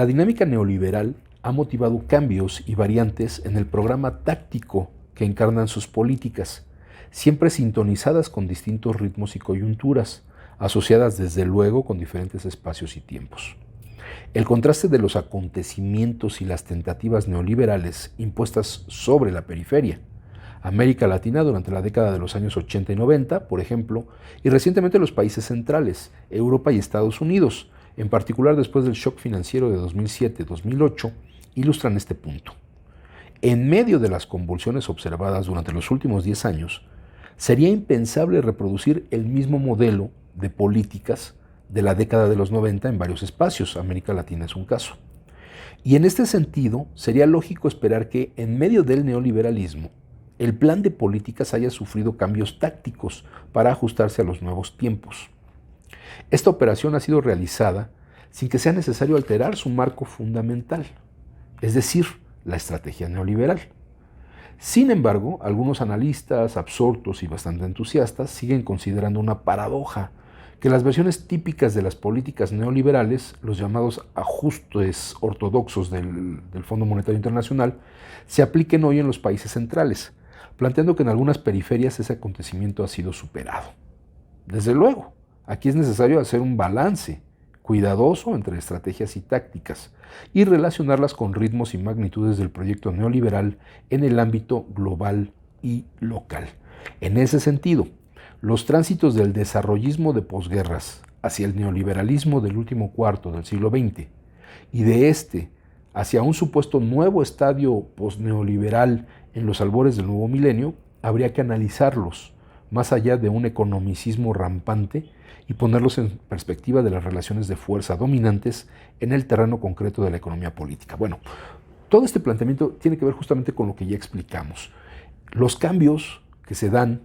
dinámica neoliberal ha motivado cambios y variantes en el programa táctico que encarnan sus políticas, siempre sintonizadas con distintos ritmos y coyunturas, asociadas desde luego con diferentes espacios y tiempos. El contraste de los acontecimientos y las tentativas neoliberales impuestas sobre la periferia, América Latina durante la década de los años 80 y 90, por ejemplo, y recientemente los países centrales, Europa y Estados Unidos, en particular después del shock financiero de 2007-2008, ilustran este punto. En medio de las convulsiones observadas durante los últimos 10 años, sería impensable reproducir el mismo modelo de políticas de la década de los 90 en varios espacios. América Latina es un caso. Y en este sentido, sería lógico esperar que, en medio del neoliberalismo, el plan de políticas haya sufrido cambios tácticos para ajustarse a los nuevos tiempos. Esta operación ha sido realizada sin que sea necesario alterar su marco fundamental, es decir, la estrategia neoliberal. Sin embargo, algunos analistas absortos y bastante entusiastas siguen considerando una paradoja que las versiones típicas de las políticas neoliberales, los llamados ajustes ortodoxos del Fondo Monetario Internacional, se apliquen hoy en los países centrales, planteando que en algunas periferias ese acontecimiento ha sido superado. Desde luego, aquí es necesario hacer un balance cuidadoso entre estrategias y tácticas y relacionarlas con ritmos y magnitudes del proyecto neoliberal en el ámbito global y local. En ese sentido, los tránsitos del desarrollismo de posguerras hacia el neoliberalismo del último cuarto del siglo XX y de este hacia un supuesto nuevo estadio posneoliberal en los albores del nuevo milenio, habría que analizarlos más allá de un economicismo rampante y ponerlos en perspectiva de las relaciones de fuerza dominantes en el terreno concreto de la economía política. Bueno, todo este planteamiento tiene que ver justamente con lo que ya explicamos. Los cambios que se dan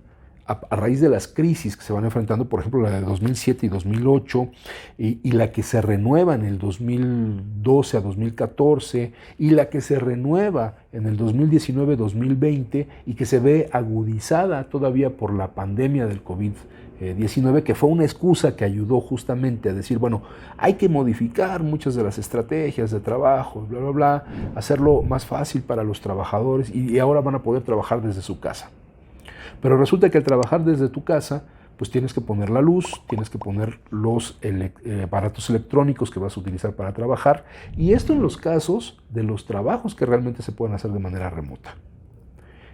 a raíz de las crisis que se van enfrentando, por ejemplo, la de 2007 y 2008, y la que se renueva en el 2012 a 2014, y la que se renueva en el 2019-2020, y que se ve agudizada todavía por la pandemia del COVID-19, que fue una excusa que ayudó justamente a decir, bueno, hay que modificar muchas de las estrategias de trabajo, bla, bla, bla, hacerlo más fácil para los trabajadores, y ahora van a poder trabajar desde su casa. Pero resulta que al trabajar desde tu casa, pues tienes que poner la luz, tienes que poner los aparatos electrónicos que vas a utilizar para trabajar, y esto en los casos de los trabajos que realmente se pueden hacer de manera remota.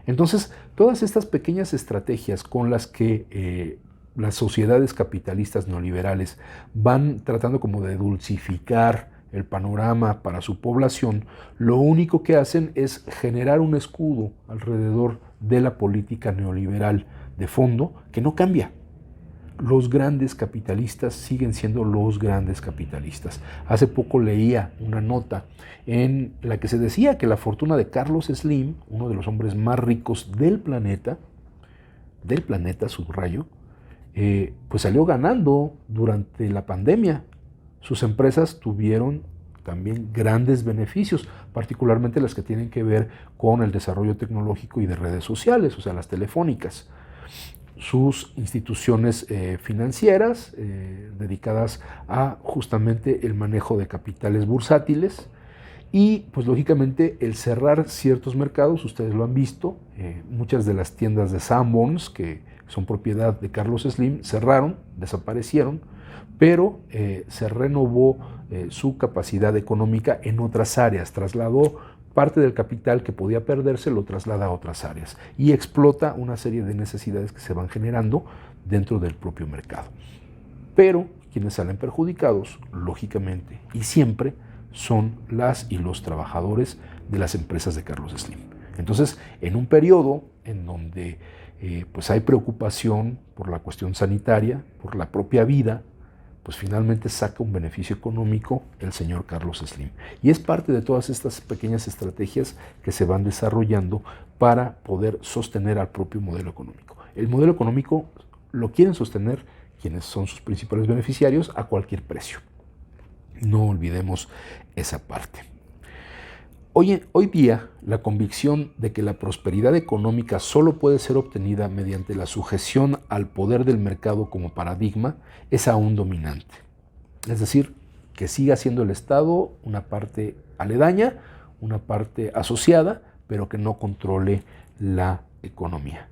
Entonces, todas estas pequeñas estrategias con las que las sociedades capitalistas neoliberales van tratando como de dulcificar el panorama para su población, lo único que hacen es generar un escudo alrededor de la política neoliberal de fondo que no cambia. Los grandes capitalistas siguen siendo los grandes capitalistas. Hace poco leía una nota en la que se decía que la fortuna de Carlos Slim, uno de los hombres más ricos del planeta, subrayo, pues salió ganando durante la pandemia. Sus empresas tuvieron también grandes beneficios, particularmente las que tienen que ver con el desarrollo tecnológico y de redes sociales, o sea, las telefónicas. Sus instituciones financieras dedicadas a justamente el manejo de capitales bursátiles y, pues lógicamente, el cerrar ciertos mercados, ustedes lo han visto, muchas de las tiendas de Sanborns, que son propiedad de Carlos Slim, cerraron, desaparecieron, pero se renovó su capacidad económica en otras áreas, trasladó parte del capital que podía perderse, lo traslada a otras áreas y explota una serie de necesidades que se van generando dentro del propio mercado. Pero quienes salen perjudicados, lógicamente y siempre, son las y los trabajadores de las empresas de Carlos Slim. Entonces, en un periodo en donde pues hay preocupación por la cuestión sanitaria, por la propia vida, pues finalmente saca un beneficio económico el señor Carlos Slim. Y es parte de todas estas pequeñas estrategias que se van desarrollando para poder sostener al propio modelo económico. El modelo económico lo quieren sostener quienes son sus principales beneficiarios a cualquier precio. No olvidemos esa parte. Hoy día, la convicción de que la prosperidad económica solo puede ser obtenida mediante la sujeción al poder del mercado como paradigma es aún dominante. Es decir, que siga siendo el Estado una parte aledaña, una parte asociada, pero que no controle la economía.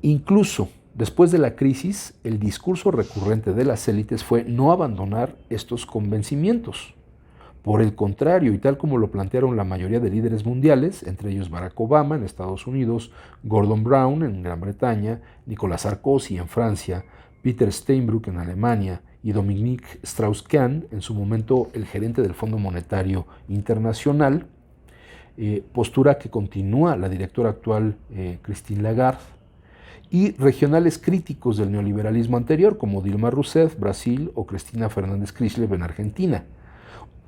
Incluso después de la crisis, el discurso recurrente de las élites fue no abandonar estos convencimientos. Por el contrario, y tal como lo plantearon la mayoría de líderes mundiales, entre ellos Barack Obama en Estados Unidos, Gordon Brown en Gran Bretaña, Nicolas Sarkozy en Francia, Peter Steinbrück en Alemania y Dominique Strauss-Kahn, en su momento el gerente del Fondo Monetario Internacional, postura que continúa la directora actual Christine Lagarde, y regionales críticos del neoliberalismo anterior, como Dilma Rousseff, Brasil, o Cristina Fernández Kirchner en Argentina.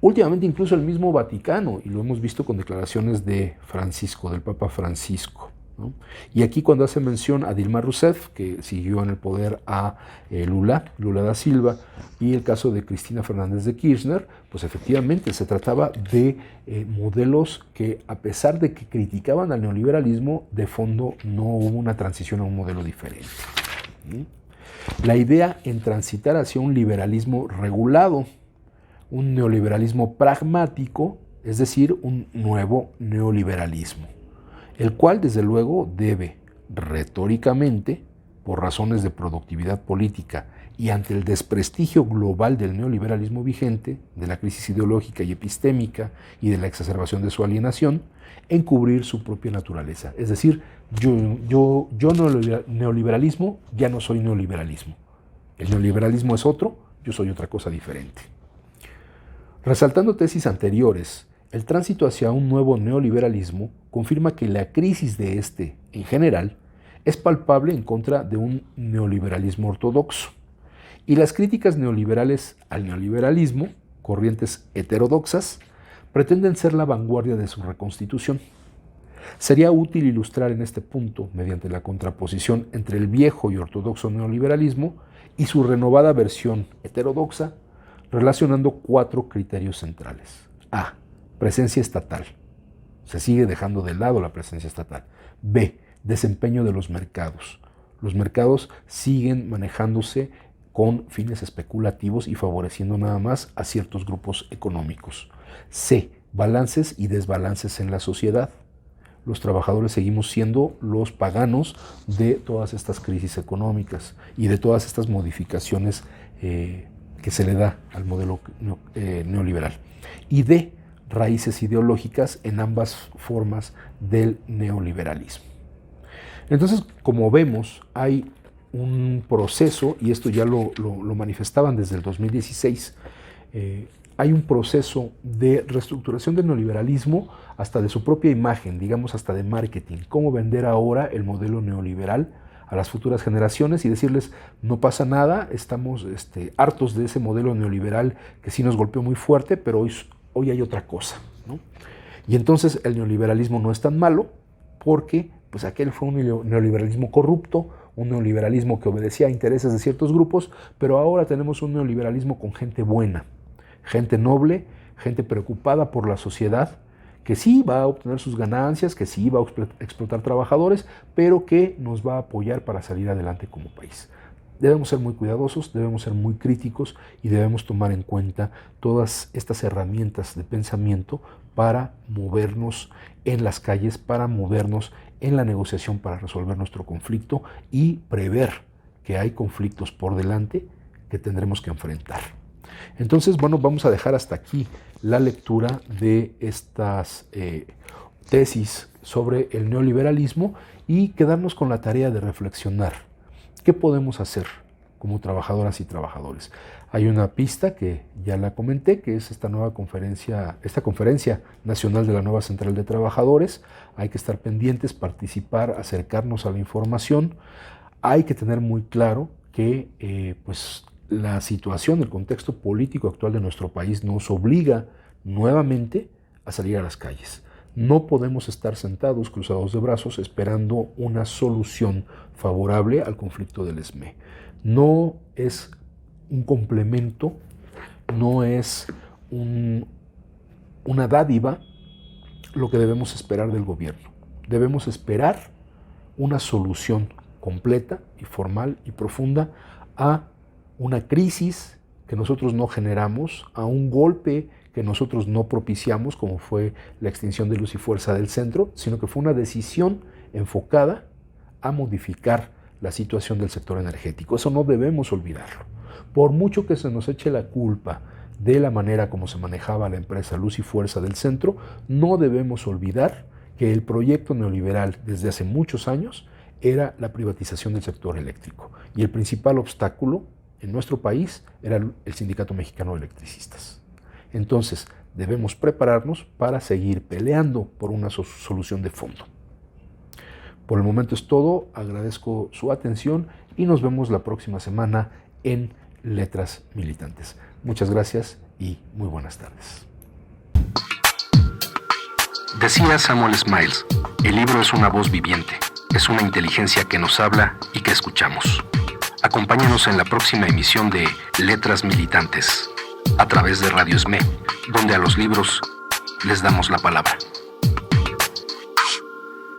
Últimamente incluso el mismo Vaticano, y lo hemos visto con declaraciones de Francisco, del Papa Francisco, ¿no? Y aquí cuando hace mención a Dilma Rousseff, que siguió en el poder a Lula da Silva, y el caso de Cristina Fernández de Kirchner, pues efectivamente se trataba de modelos que, a pesar de que criticaban al neoliberalismo, de fondo no hubo una transición a un modelo diferente, ¿sí? La idea en transitar hacia un liberalismo regulado, un neoliberalismo pragmático, es decir, un nuevo neoliberalismo, el cual desde luego debe retóricamente, por razones de productividad política y ante el desprestigio global del neoliberalismo vigente, de la crisis ideológica y epistémica y de la exacerbación de su alienación, encubrir su propia naturaleza. Es decir, yo neoliberalismo ya no soy neoliberalismo. El neoliberalismo es otro, yo soy otra cosa diferente. Resaltando tesis anteriores, el tránsito hacia un nuevo neoliberalismo confirma que la crisis de este, en general, es palpable en contra de un neoliberalismo ortodoxo. Y las críticas neoliberales al neoliberalismo, corrientes heterodoxas, pretenden ser la vanguardia de su reconstitución. Sería útil ilustrar en este punto, mediante la contraposición entre el viejo y ortodoxo neoliberalismo y su renovada versión heterodoxa, relacionando 4 criterios centrales. A. Presencia estatal. Se sigue dejando de lado la presencia estatal. B. Desempeño de los mercados. Los mercados siguen manejándose con fines especulativos y favoreciendo nada más a ciertos grupos económicos. C. Balances y desbalances en la sociedad. Los trabajadores seguimos siendo los paganos de todas estas crisis económicas y de todas estas modificaciones que se le da al modelo neoliberal. Y D, raíces ideológicas en ambas formas del neoliberalismo. Entonces, como vemos, hay un proceso, y esto ya lo manifestaban desde el 2016, hay un proceso de reestructuración del neoliberalismo hasta de su propia imagen, digamos hasta de marketing, cómo vender ahora el modelo neoliberal a las futuras generaciones y decirles, no pasa nada, estamos hartos de ese modelo neoliberal que sí nos golpeó muy fuerte, pero hoy hay otra cosa, ¿no? Y entonces el neoliberalismo no es tan malo porque pues aquel fue un neoliberalismo corrupto, un neoliberalismo que obedecía a intereses de ciertos grupos, pero ahora tenemos un neoliberalismo con gente buena, gente noble, gente preocupada por la sociedad, que sí va a obtener sus ganancias, que sí va a explotar trabajadores, pero que nos va a apoyar para salir adelante como país. Debemos ser muy cuidadosos, debemos ser muy críticos y debemos tomar en cuenta todas estas herramientas de pensamiento para movernos en las calles, para movernos en la negociación para resolver nuestro conflicto y prever que hay conflictos por delante que tendremos que enfrentar. Entonces, bueno, vamos a dejar hasta aquí la lectura de estas tesis sobre el neoliberalismo y quedarnos con la tarea de reflexionar. ¿Qué podemos hacer como trabajadoras y trabajadores? Hay una pista que ya la comenté, que es esta conferencia nacional de la nueva Central de Trabajadores. Hay que estar pendientes, participar, acercarnos a la información. Hay que tener muy claro que pues la situación, el contexto político actual de nuestro país nos obliga nuevamente a salir a las calles. No podemos estar sentados, cruzados de brazos, esperando una solución favorable al conflicto del ESME. No es un complemento, no es una dádiva lo que debemos esperar del gobierno. Debemos esperar una solución completa y formal y profunda a una crisis que nosotros no generamos, a un golpe que nosotros no propiciamos, como fue la extinción de Luz y Fuerza del Centro, sino que fue una decisión enfocada a modificar la situación del sector energético. Eso no debemos olvidarlo. Por mucho que se nos eche la culpa de la manera como se manejaba la empresa Luz y Fuerza del Centro, no debemos olvidar que el proyecto neoliberal desde hace muchos años era la privatización del sector eléctrico. Y el principal obstáculo en nuestro país era el Sindicato Mexicano de Electricistas. Entonces, debemos prepararnos para seguir peleando por una solución de fondo. Por el momento es todo, agradezco su atención y nos vemos la próxima semana en Letras Militantes. Muchas gracias y muy buenas tardes. Decía Samuel Smiles, el libro es una voz viviente, es una inteligencia que nos habla y que escuchamos. Acompáñanos en la próxima emisión de Letras Militantes, a través de Radio SME, donde a los libros les damos la palabra.